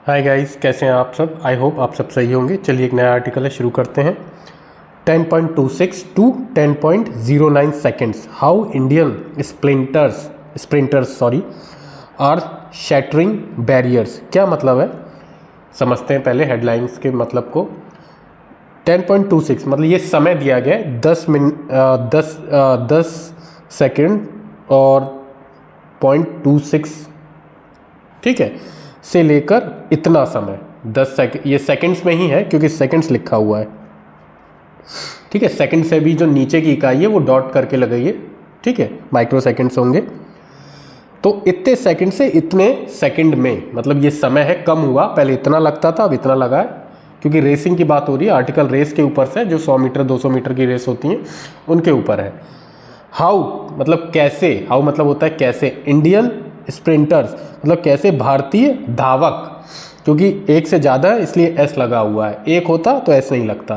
Hi guys, कैसे हैं आप सब। आई होप आप सब सही होंगे। चलिए एक नया आर्टिकल है, शुरू करते हैं। 10.26 to 10.09 seconds, how Indian sprinters are shattering barriers. क्या मतलब है, समझते हैं पहले हेडलाइंस के मतलब को। 10.26 मतलब ये समय दिया गया है 10 सेकेंड और 0.26, ठीक है, से लेकर इतना समय 10 सेकेंड। ये सेकंड्स में ही है क्योंकि सेकंड्स लिखा हुआ है, ठीक है। सेकंड से भी जो नीचे की इकाई है वो डॉट करके लगाइए, ठीक है, माइक्रो सेकंड्स होंगे। तो इतने सेकंड से इतने सेकंड में मतलब ये समय है कम हुआ, पहले इतना लगता था अब इतना लगा है, क्योंकि रेसिंग की बात हो रही है। आर्टिकल रेस के ऊपर से, जो 100 मीटर 200 मीटर की रेस होती हैं उनके ऊपर है। हाउ मतलब कैसे, हाउ मतलब होता है कैसे। इंडियन स्प्रिंटर्स मतलब कैसे भारतीय धावक, क्योंकि एक से ज़्यादा है इसलिए एस लगा हुआ है, एक होता तो एस नहीं लगता।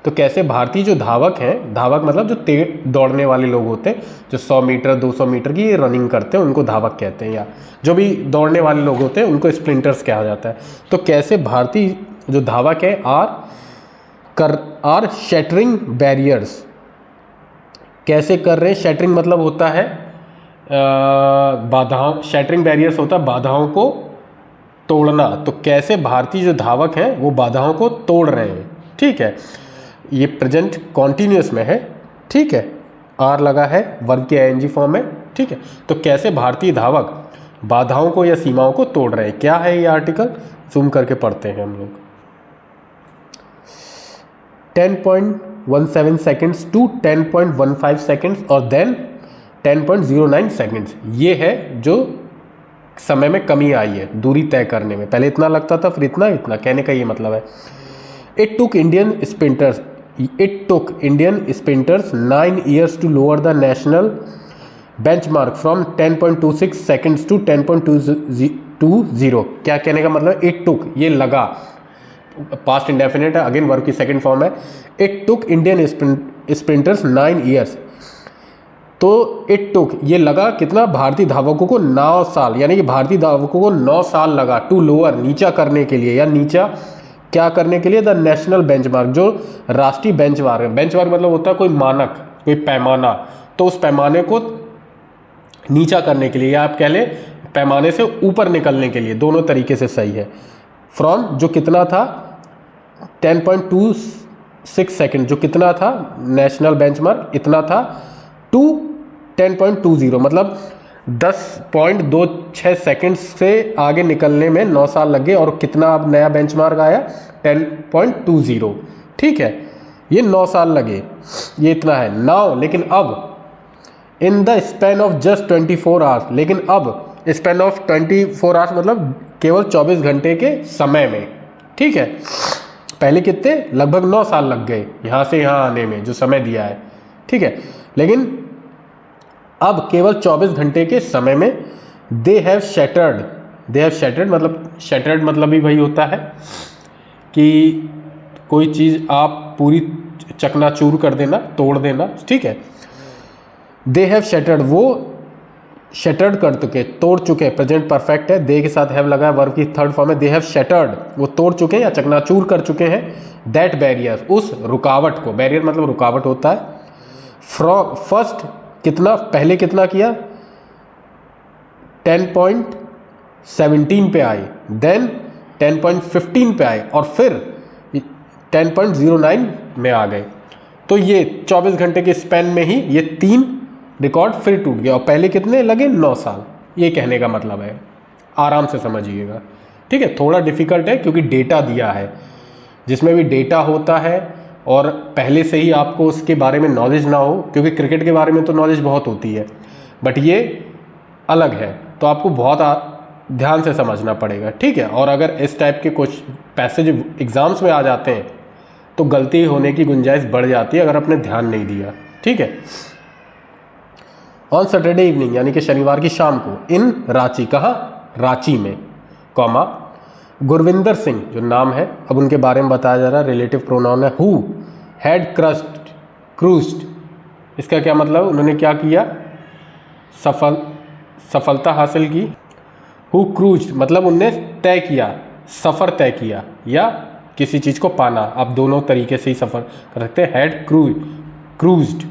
तो कैसे भारतीय जो धावक हैं, धावक मतलब जो तेज दौड़ने वाले लोग होते हैं, जो 100 मीटर 200 मीटर की रनिंग करते हैं उनको धावक कहते हैं, या जो भी दौड़ने वाले लोग होते हैं उनको स्प्रिंटर्स कहा जाता है। तो कैसे भारतीय जो धावक है आर शैटरिंग बैरियर्स, कैसे कर रहे हैं। शैटरिंग मतलब होता है बाधाओं, शैटरिंग बैरियर्स होता है बाधाओं को तोड़ना। तो कैसे भारतीय जो धावक हैं वो बाधाओं को तोड़ रहे हैं, ठीक है। ये प्रेजेंट कॉन्टिन्यूस में है, ठीक है, आर लगा है, वर्ब के आईएनजी फॉर्म में, ठीक है। तो कैसे भारतीय धावक बाधाओं को या सीमाओं को तोड़ रहे हैं। क्या है ये आर्टिकल, जूम करके पढ़ते हैं हम लोग। 10.17 सेकेंड्स टू 10.15 सेकेंड्स और देन 10.09 सेकेंड्स, ये है जो समय में कमी आई है दूरी तय करने में। पहले इतना लगता था फिर इतना, कहने का ये मतलब है। It took Indian sprinters 9 years to lower the national benchmark from 10.26 seconds to 10.20। क्या कहने का मतलब, इट टुक ये लगा, पास्ट इंडेफिनिट है, अगेन वर्ब की सेकंड फॉर्म है। It took Indian sprinters 9 years, तो इट टुक ये लगा कितना, भारतीय धावकों को 9 साल, यानी कि भारतीय धावकों को 9 साल लगा टू लोअर नीचा करने के लिए, या नीचा क्या करने के लिए, द नेशनल बेंचमार्क, जो राष्ट्रीय बेंचमार्क है। बेंचमार्क मतलब होता है कोई मानक, कोई पैमाना, तो उस पैमाने को नीचा करने के लिए, या आप कह लें पैमाने से ऊपर निकलने के लिए, दोनों तरीके से सही है। फ्रॉम जो कितना था 10.26 सेकेंड, जो कितना था नेशनल बेंचमार्क इतना था, टू 10.20 मतलब 10.26 सेकेंड से आगे निकलने में 9 साल लग गए। और कितना अब नया बेंचमार्क आया 10.20, ठीक है, ये 9 साल लगे, ये इतना है नाउ। लेकिन अब in the span of just 24 hours, लेकिन अब स्पैन ऑफ 24 आवर्स मतलब केवल 24 घंटे के समय में, ठीक है। पहले कितने, लगभग 9 साल लग गए यहाँ से यहाँ आने में, जो समय दिया है, ठीक है। लेकिन अब केवल 24 घंटे के समय में दे हैव शैटर्ड मतलब, शैटर्ड मतलब भी वही होता है कि कोई चीज़ आप पूरी चकनाचूर कर देना, तोड़ देना, ठीक है। दे हैव शैटर्ड, वो शैटर्ड कर चुके, तोड़ चुके, प्रेजेंट परफेक्ट है, दे के साथ हैव लगा है, वर्ब की थर्ड फॉर्म है। दे हैव शैटर्ड, वो तोड़ चुके हैं या चकनाचूर कर चुके हैं, दैट बैरियर, उस रुकावट को। बैरियर मतलब रुकावट होता है। फ्रॉम फर्स्ट कितना, पहले कितना किया 10.17 पे आए, देन 10.15 पे आए और फिर 10.09 में आ गए। तो ये 24 घंटे के स्पैन में ही ये 3 रिकॉर्ड फिर टूट गया। और पहले कितने लगे 9 साल, ये कहने का मतलब है। आराम से समझिएगा, ठीक है। थोड़ा डिफिकल्ट है क्योंकि डेटा दिया है, जिसमें भी डेटा होता है और पहले से ही आपको उसके बारे में नॉलेज ना हो, क्योंकि क्रिकेट के बारे में तो नॉलेज बहुत होती है बट ये अलग है, तो आपको बहुत ध्यान से समझना पड़ेगा, ठीक है। और अगर इस टाइप के कुछ पैसेज एग्जाम्स में आ जाते हैं तो गलती होने की गुंजाइश बढ़ जाती है अगर आपने ध्यान नहीं दिया, ठीक है। ऑन सैटरडे इवनिंग यानी कि शनिवार की शाम को, इन रांची, कहाँ, रांची में, कॉमा, गुरविंदर सिंह जो नाम है, अब उनके बारे में बताया जा रहा है, रिलेटिव प्रोनाउन है, हु हैड क्रूज्ड, इसका क्या मतलब, उन्होंने क्या किया, सफलता हासिल की। हु क्रूज्ड मतलब उनने तय किया, सफ़र तय किया या किसी चीज़ को पाना, आप दोनों तरीके से ही सफ़र कर सकते हैं। हैड क्रूज्ड,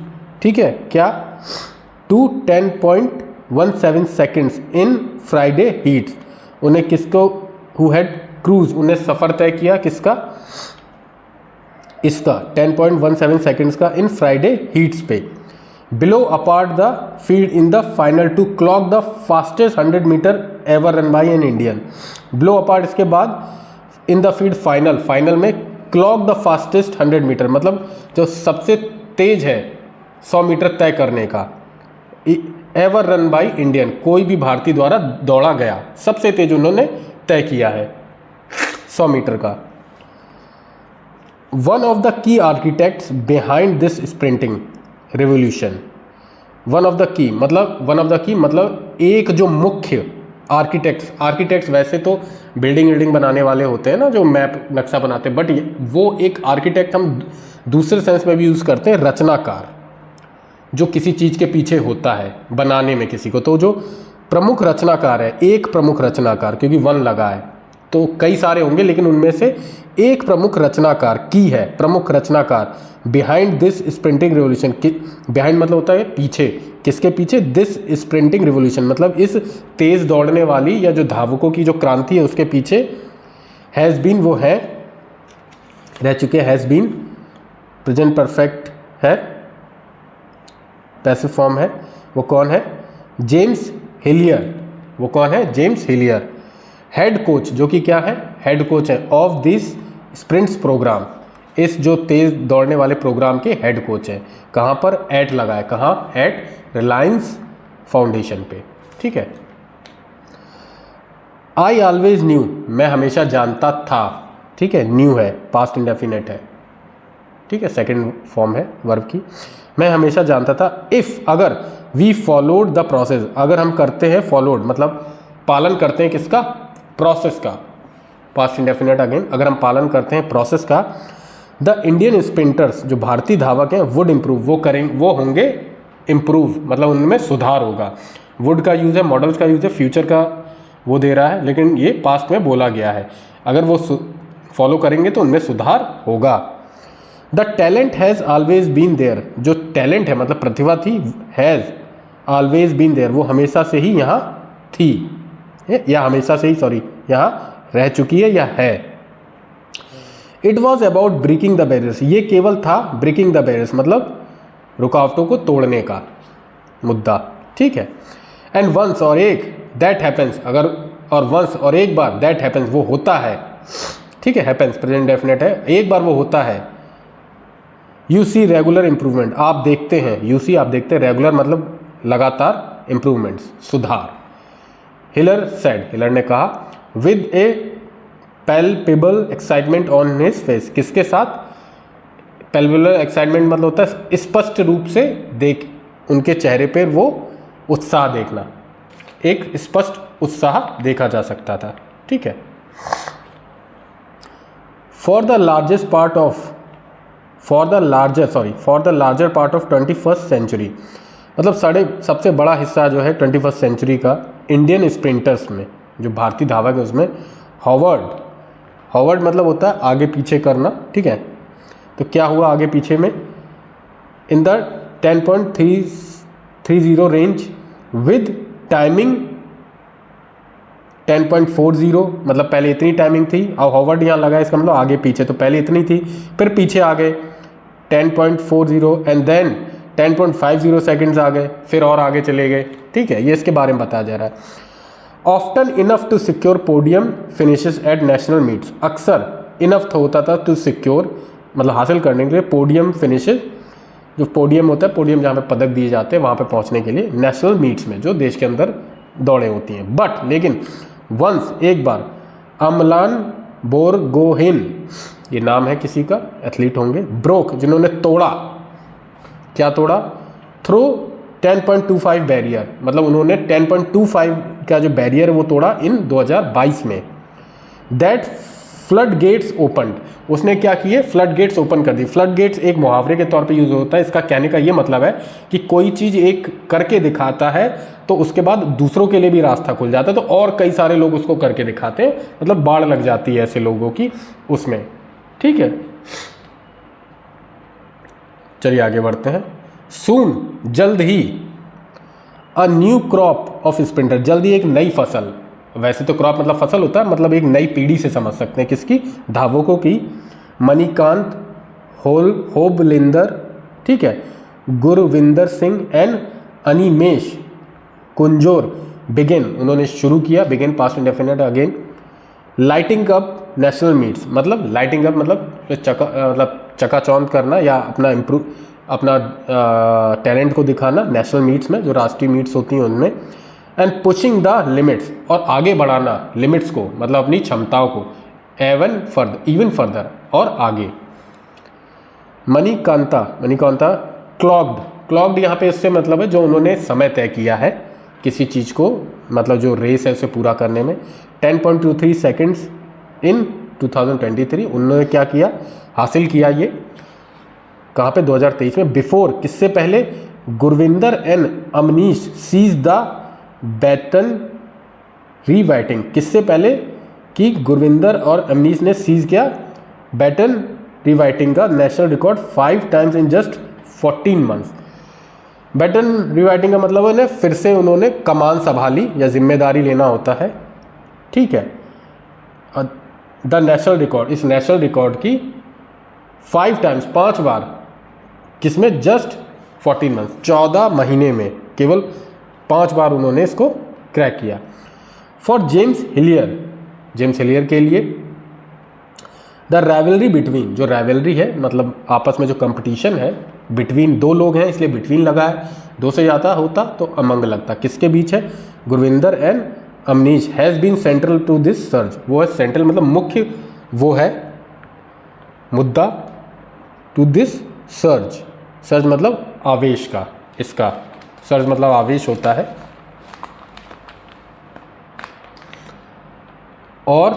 ठीक है, क्या to 10.17 seconds in Friday heats, उन्हें किसको, हु हैड क्रूज, उन्हें सफ़र तय किया किसका, इसका 10.17 सेकेंड्स का इन फ्राइडे हीट्स पे। Blew apart the field in the final to clock the fastest 100 metre ever run by an Indian. Blew apart इसके बाद इन द फील्ड फाइनल में क्लॉक द फास्टेस्ट 100 मीटर, मतलब जो सबसे तेज है 100 metre तय करने का, एवर रन बाई इंडियन, कोई भी भारतीय द्वारा दौड़ा गया सबसे तेज उन्होंने तय किया है 100 मीटर का। One of the key architects behind this sprinting revolution, one of the key मतलब एक जो मुख्य आर्किटेक्ट्स वैसे तो बिल्डिंग बनाने वाले होते हैं ना, जो मैप नक्शा बनाते हैं, बट वो एक आर्किटेक्ट हम दूसरे सेंस में भी यूज़ करते हैं, रचनाकार, जो किसी चीज़ के पीछे होता है बनाने में किसी को। तो जो प्रमुख रचनाकार है, एक प्रमुख रचनाकार, क्योंकि वन लगा है तो कई सारे होंगे, लेकिन उनमें से एक प्रमुख रचनाकार की है, प्रमुख रचनाकार behind this sprinting revolution. Behind मतलब होता है पीछे, किसके पीछे, दिस स्प्रिंटिंग रिवोल्यूशन, मतलब इस तेज दौड़ने वाली या जो धावकों की जो क्रांति है उसके पीछे हैज़ बीन, वो है, रह चुके, हैज़ बीन प्रेजेंट परफेक्ट है, पैसिव फॉर्म है, वो कौन है, जेम्स हिलियर, वो कौन है, जेम्स हिलियर। हेड कोच, जो कि क्या है, हेड कोच है ऑफ दिस स्प्रिंट्स प्रोग्राम, इस जो तेज दौड़ने वाले प्रोग्राम के हेड कोच है। कहाँ पर, एट लगा है, कहाँ, एट रिलायंस फाउंडेशन पे, ठीक है। आई ऑलवेज न्यू, मैं हमेशा जानता था, ठीक है, न्यू है, पास्ट इंडेफिनेट है, ठीक है, सेकंड फॉर्म है वर्ब की, मैं हमेशा जानता था। इफ़, अगर, वी फॉलोड द प्रोसेस, अगर हम करते हैं, फॉलोड मतलब पालन करते हैं किसका, प्रोसेस का, पास्ट इंडेफिनेट अगेन, अगर हम पालन करते हैं प्रोसेस का, द इंडियन स्प्रिंटर्स, जो भारतीय धावक हैं, वुड इम्प्रूव, वो होंगे इम्प्रूव, मतलब उनमें सुधार होगा। वुड का यूज़ है, मॉडल्स का यूज़ है, फ्यूचर का वो दे रहा है, लेकिन ये पास्ट में बोला गया है, अगर वो फॉलो करेंगे तो उनमें सुधार होगा। The talent has always been there, जो टैलेंट है मतलब प्रतिभा थी, हैज़ ऑलवेज बीन देयर, वो हमेशा से ही यहाँ थी, या हमेशा से ही, सॉरी, यहाँ रह चुकी है या है। It was about breaking the barriers, ये केवल था ब्रेकिंग द बैरियर्स मतलब रुकावटों को तोड़ने का मुद्दा, ठीक है। एंड वंस, और एक, दैट हैपन्स, अगर, और वंस, और एक बार, दैट हैपन्स, वो होता है, ठीक है, हैपन्स प्रेजेंट डेफिनेट है, एक बार वो होता है। यू सी रेगुलर इंप्रूवमेंट, आप देखते हैं, यू सी आप देखते हैं, रेगुलर मतलब लगातार इंप्रूवमेंट्स, सुधार। हिलर सेड, हिलर ने कहा, with A palpable excitement on his face, किसके साथ, पैल्पेबल एक्साइटमेंट मतलब होता है स्पष्ट रूप से देख, उनके चेहरे पर वो उत्साह देखना, एक स्पष्ट उत्साह देखा जा सकता था, ठीक है। For the larger part of 21st century, मतलब सबसे बड़ा हिस्सा जो है 21st सेंचुरी का इंडियन स्प्रिंटर्स में, जो भारतीय धावक है उसमें, हॉवर्ड मतलब होता है आगे पीछे करना, ठीक है। तो क्या हुआ आगे पीछे में, in the 10.30 range with timing 10.40, मतलब पहले इतनी टाइमिंग थी, अब हॉवर्ड यहाँ लगा, इसका मतलब आगे पीछे, तो पहले इतनी थी, फिर पीछे आ गए 10.40 एंड देन 10.50 सेकेंड्स आ गए, फिर और आगे चले गए, ठीक है, ये इसके बारे में बताया जा रहा है। Often enough to secure podium finishes at national meets, अक्सर इनफ होता था टू सिक्योर मतलब हासिल करने के लिए पोडियम फिनिशेस, जो पोडियम होता है, पोडियम जहाँ पे पदक दिए जाते हैं, वहाँ पे पहुँचने के लिए नेशनल मीट्स में, जो देश के अंदर दौड़े होती हैं। बट लेकिन वंस, एक बार, अमलान बोरगोहेन, ये नाम है किसी का, एथलीट होंगे, ब्रोक, जिन्होंने तोड़ा, क्या तोड़ा, थ्रू 10.25 बैरियर, मतलब उन्होंने 10.25 का जो बैरियर है वो तोड़ा इन 2022 में। दैट फ्लड गेट्स ओपन, उसने क्या किए, फ्लड गेट्स ओपन कर दी। फ्लड गेट्स एक मुहावरे के तौर पे यूज होता है। इसका कहने का ये मतलब है कि कोई चीज़ एक करके दिखाता है तो उसके बाद दूसरों के लिए भी रास्ता खुल जाता है, तो और कई सारे लोग उसको करके दिखाते हैं, मतलब बाढ़ लग जाती है ऐसे लोगों की उसमें। ठीक है, चलिए आगे बढ़ते हैं। सून, जल्द ही, a new crop of sprinter, जल्दी एक नई फसल। वैसे तो क्रॉप मतलब फसल होता है, मतलब एक नई पीढ़ी से समझ सकते हैं, किसकी, धावकों की। मणिकांत होबलिंदर, ठीक है, गुरविंदर सिंह एंड अनिमेश कुंजोर बिगिन, उन्होंने शुरू किया, begin past indefinite again. Lighting up national meets, मतलब लाइटिंग अप मतलब चकाचौंध करना या अपना टैलेंट को दिखाना नेशनल मीट्स में, जो राष्ट्रीय मीट्स होती हैं उनमें। एंड पुशिंग द लिमिट्स, और आगे बढ़ाना लिमिट्स को, मतलब अपनी क्षमताओं को, इवन फर्दर, और आगे। मणिकांता क्लॉग्ड यहाँ पे इससे मतलब है जो उन्होंने समय तय किया है किसी चीज़ को, मतलब जो रेस है उसे पूरा करने में। 10.23 सेकेंड्स इन 2023, उन्होंने क्या किया, हासिल किया। ये कहाँ पे, 2023 में। बिफोर, किससे पहले, Gurvinder and Amneesh seize the baton rewriting, किससे पहले कि गुरविंदर और अमनीश ने सीज किया बैटन रीवाइटिंग का national record 5 times in just 14 months. Baton rewriting का मतलब है फिर से उन्होंने कमान संभाली या जिम्मेदारी लेना होता है। ठीक है, द नेशनल रिकॉर्ड, इस नेशनल रिकॉर्ड की 5 टाइम्स, 5 बार, किसमें, जस्ट 14 मंथ, 14 महीने में केवल 5 बार उन्होंने इसको क्रैक किया। फॉर जेम्स हिलियर के लिए, द राइवलरी बिटवीन, जो राइवलरी है मतलब आपस में जो कंपटीशन है, बिटवीन, दो लोग हैं इसलिए बिटवीन लगा है, दो से ज़्यादा होता तो अमंग लगता, किसके बीच है, Gurvinder and Amnish, has been central to this search, वो है सेंट्रल मतलब मुख्य, वो है मुद्दा, टू दिस सर्च मतलब आवेश का, इसका सर्च मतलब आवेश होता है। और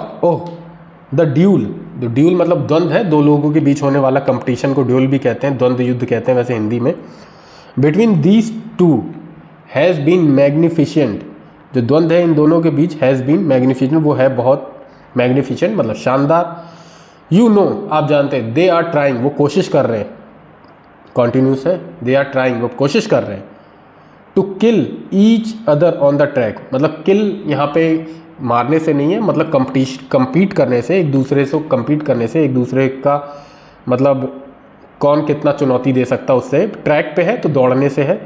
द ड्यूल मतलब द्वंद्व है, दो लोगों के बीच होने वाला कंपटीशन को ड्यूल भी कहते हैं, द्वंद्व युद्ध कहते हैं वैसे हिंदी में। Between these two has been magnificent, जो द्वंद्व है इन दोनों के बीच, हैज़ बीन मैग्निफिशेंट, वो है बहुत मैग्निफिशेंट मतलब शानदार। यू नो, आप जानते हैं, दे आर ट्राइंग, वो कोशिश कर रहे हैं, कॉन्टिन्यूस है, दे आर ट्राइंग, वो कोशिश कर रहे हैं। To kill each other on the track, मतलब किल यहाँ पे मारने से नहीं है, मतलब compete करने से, एक दूसरे से compete करने से, एक दूसरे का मतलब कौन कितना चुनौती दे सकता उससे, ट्रैक पे है तो दौड़ने से है।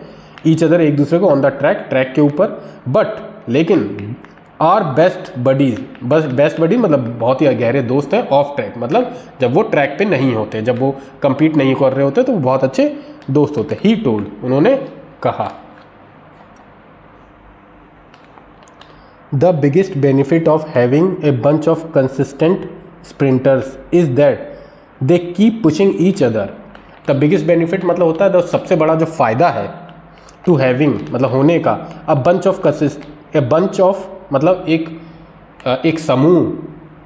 ईच अदर, एक दूसरे को, ऑन द ट्रैक के ऊपर। बट लेकिन आर बेस्ट बडीज, बस बेस्ट बडी मतलब बहुत ही गहरे दोस्त हैं, ऑफ ट्रैक मतलब जब वो ट्रैक पे नहीं होते, जब वो compete नहीं कर रहे होते तो वो बहुत अच्छे दोस्त होते। ही टोल्ड, उन्होंने कहा। The biggest benefit of having a bunch of consistent sprinters is that they keep pushing each other. The biggest benefit मतलब होता है, सबसे बड़ा जो फ़ायदा है टू हैविंग मतलब होने का, अ बंच ऑफ मतलब एक समूह,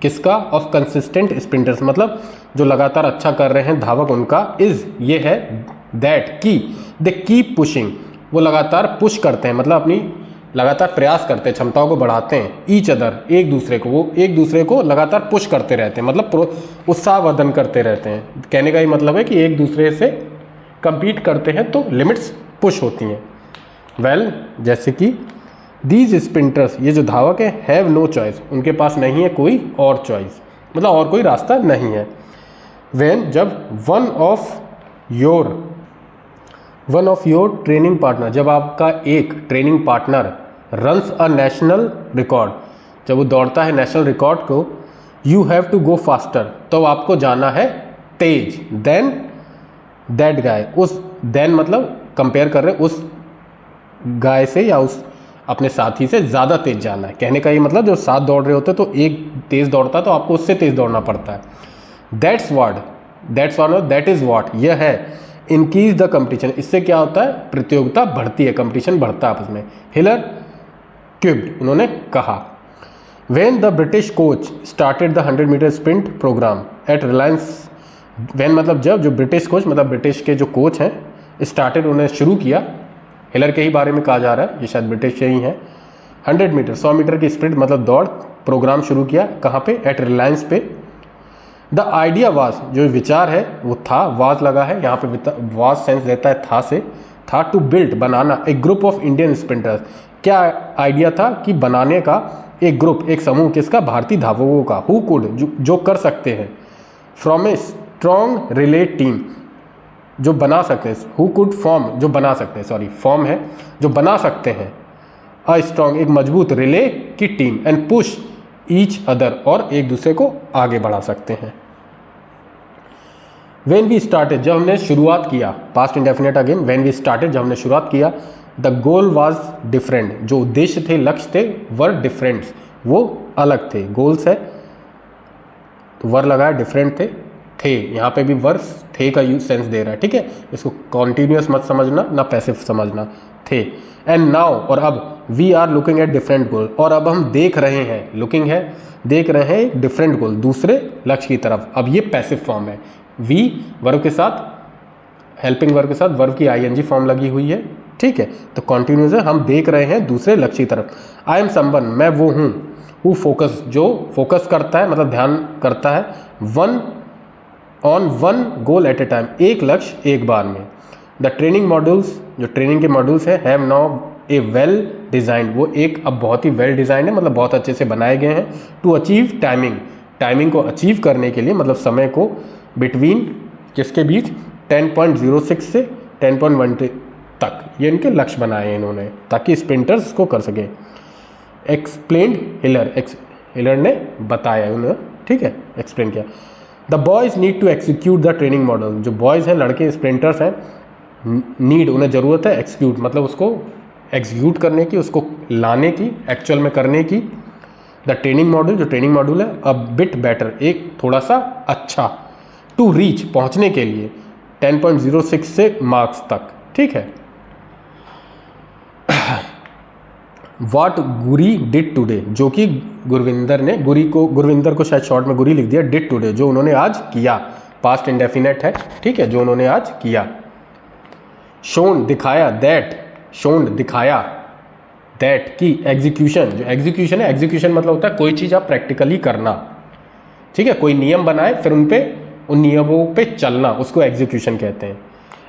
किसका, ऑफ कंसिस्टेंट स्प्रिंटर्स मतलब जो लगातार अच्छा कर रहे हैं धावक, उनका, इज़ ये है, दैट की, दे कीप पुशिंग, वो लगातार पुश करते हैं मतलब अपनी लगातार प्रयास करते हैं, क्षमताओं को बढ़ाते हैं। ईच अदर, एक दूसरे को, वो एक दूसरे को लगातार पुश करते रहते हैं, मतलब उत्साहवर्धन करते रहते हैं। कहने का ये मतलब है कि एक दूसरे से compete करते हैं तो लिमिट्स पुश होती हैं। वेल, जैसे कि दीज स्प्रिंटर्स, ये जो धावक है, हैव नो चॉइस, उनके पास नहीं है कोई और चॉइस, मतलब और कोई रास्ता नहीं है। व्हेन, जब one of your training partner, जब आपका एक training partner runs a national record, जब वो दौड़ता है नेशनल रिकॉर्ड को, you have to go faster, तो आपको जाना है तेज, देन दैट गाय, उस देन मतलब कंपेयर कर रहे उस गाय से या उस अपने साथी से ज़्यादा तेज जाना है। कहने का ये मतलब जो साथ दौड़ रहे होते तो एक तेज़ दौड़ता है तो आपको उससे तेज़ दौड़ना पड़ता है। दैट इज़ व्हाट, यह है, इंक्रीज द कंपटीशन, इससे क्या होता है, प्रतियोगिता बढ़ती है, कंपटीशन बढ़ता है आपस में। हिलर क्यूब्ड, उन्होंने कहा। When the British coach started the 100 metre sprint program at Reliance, when मतलब जब, जो ब्रिटिश कोच मतलब ब्रिटिश के जो कोच हैं, स्टार्टेड उन्होंने शुरू किया, हिलर के ही बारे में कहा जा रहा है, ये शायद ब्रिटिश से ही हैं, 100 मीटर 100 मीटर की स्प्रिंट मतलब दौड़ प्रोग्राम शुरू किया, कहाँ पे, एट रिलायंस पे। द आइडिया वाज, जो विचार है वो था, वाज लगा है यहाँ पे, वाज सेंस देता है था से, था टू बिल्ड बनाना a group of Indian sprinters. क्या आइडिया था कि बनाने का एक ग्रुप, एक समूह, किसका, भारतीय धावकों का, हु कुड, जो कर सकते हैं, from a strong relay team, जो बना सकते हैं, हु कुड फॉर्म, जो बना सकते हैं, सॉरी फॉर्म है, जो बना सकते हैं, अ स्ट्रॉन्ग, एक मजबूत रिले की team, and push each other, और एक दूसरे को आगे बढ़ा सकते हैं। व्हेन वी स्टार्टेड, जब हमने शुरुआत किया, past indefinite again, when we started, जब हमने शुरुआत किया, द गोल वाज डिफरेंट, जो उद्देश्य थे, लक्ष्य थे, वर डिफरेंट्स, वो अलग थे, गोल्स है तो वर लगाया, डिफरेंट थे यहाँ पे भी वर्स थे का यूज सेंस दे रहा है, ठीक है, इसको कॉन्टिन्यूस मत समझना ना पैसिव समझना, थे। एंड नाउ, और अब, we are looking at different goal, और अब हम देख रहे हैं, लुकिंग है, देख रहे हैं एक डिफरेंट गोल, दूसरे लक्ष्य की तरफ। अब ये पैसिव फॉर्म है, वी वर्ब के साथ, हेल्पिंग वर्ब के साथ वर्ब की आईएनजी फॉर्म लगी हुई है, ठीक है, तो कॉन्टिन्यूस है, हम देख रहे हैं दूसरे लक्ष्य की तरफ। आई एम समवन, मैं वो हूँ, हु फोकस, जो फोकस करता है मतलब ध्यान करता है, one on one goal eight A time, एक लक्ष्य एक बार में। द ट्रेनिंग मॉड्यूल्स, जो ट्रेनिंग के मॉड्यूल्स हैं, have now A well design, वो एक अब बहुत ही वेल डिज़ाइन है, मतलब बहुत अच्छे से बनाए गए हैं, टू अचीव टाइमिंग, टाइमिंग को अचीव करने के लिए, मतलब समय को बिटवीन, किसके बीच, 10.06 से 10.1 तक, ये इनके लक्ष्य बनाए हैं इन्होंने, ताकि स्प्रिंटर्स को कर सके। एक्सप्लेन्ड हिलर, हिलर ने बताया उन्हें, ठीक है, एक्सप्लेन किया। The boys need to execute the training model, जो बॉयज़ हैं, लड़के स्प्रिंटर्स हैं, नीड, उन्हें ज़रूरत है, एक्सिक्यूट मतलब उसको एग्जीक्यूट करने की, उसको लाने की, एक्चुअल में करने की। द ट्रेनिंग मॉड्यूल, जो ट्रेनिंग मॉड्यूल है, अ बिट बेटर, एक थोड़ा सा अच्छा, टू रीच, पहुंचने के लिए 10.06 से मार्क्स तक, ठीक है। वाट गुरी डिड टुडे, जो कि गुरविंदर ने, गुरविंदर को शायद शॉर्ट में गुरी लिख दिया, डिड टुडे, जो उन्होंने आज किया, पास्ट इंडेफिनेट है, ठीक है, जो उन्होंने आज किया। शोन, दिखाया, दैट, शोन, दिखाया, दैट की एग्जीक्यूशन, जो एग्जीक्यूशन है, एग्जीक्यूशन मतलब होता है कोई चीज़ आप प्रैक्टिकली करना, ठीक है, कोई नियम बनाए फिर उन नियमों पे चलना, उसको एग्जीक्यूशन कहते हैं।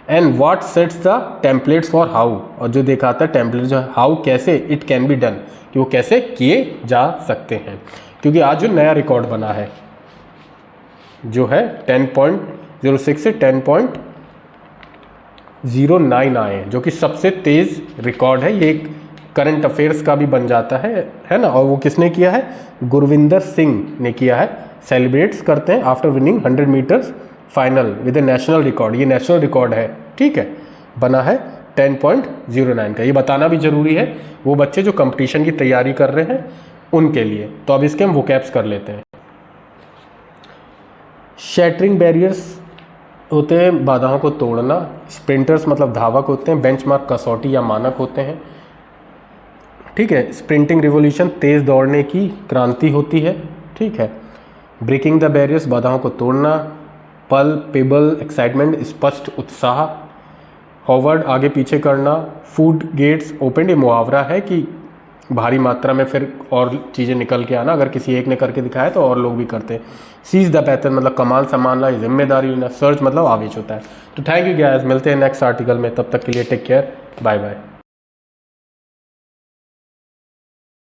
And what sets the templates for how, और जो दिखाता है टेम्पलेट, जो हाउ, कैसे, इट कैन बी डन, कि वो कैसे किए जा सकते हैं, क्योंकि आज जो नया रिकॉर्ड बना है, जो है 10.06 से 10.09 आए, जो कि सबसे तेज़ रिकॉर्ड है, ये एक करंट अफेयर्स का भी बन जाता है ना, और वो किसने किया है, गुरविंदर सिंह ने किया है। सेलिब्रेट्स करते हैं after winning 100 metres final with a national record, ये नेशनल रिकॉर्ड है, ठीक है, बना है 10.09 का। ये बताना भी ज़रूरी है वो बच्चे जो कंपटीशन की तैयारी कर रहे हैं उनके लिए। तो अब इसके हम वोकैब्स कर लेते हैं। शैटरिंग बैरियर्स होते हैं बाधाओं को तोड़ना, स्प्रिंटर्स मतलब धावक होते हैं, बेंचमार्क कसौटी या मानक होते हैं, ठीक है। स्प्रिंटिंग रिवॉल्यूशन तेज़ दौड़ने की क्रांति होती है, ठीक है। ब्रेकिंग द बैरियर्स बाधाओं को तोड़ना। पल्पेबल एक्साइटमेंट स्पष्ट उत्साह। हॉवर्ड आगे पीछे करना। फूड गेट्स ओपन, ये मुहावरा है कि भारी मात्रा में फिर और चीज़ें निकल के आना, अगर किसी एक ने करके दिखाया तो और लोग भी करते हैं। सीज द पैटर्न मतलब कमाल संभालना, जिम्मेदारी लेना। सर्च मतलब आवेश होता है। तो थैंक यू गाइस, मिलते हैं नेक्स्ट आर्टिकल में, तब तक के लिए टेक केयर, बाय बाय।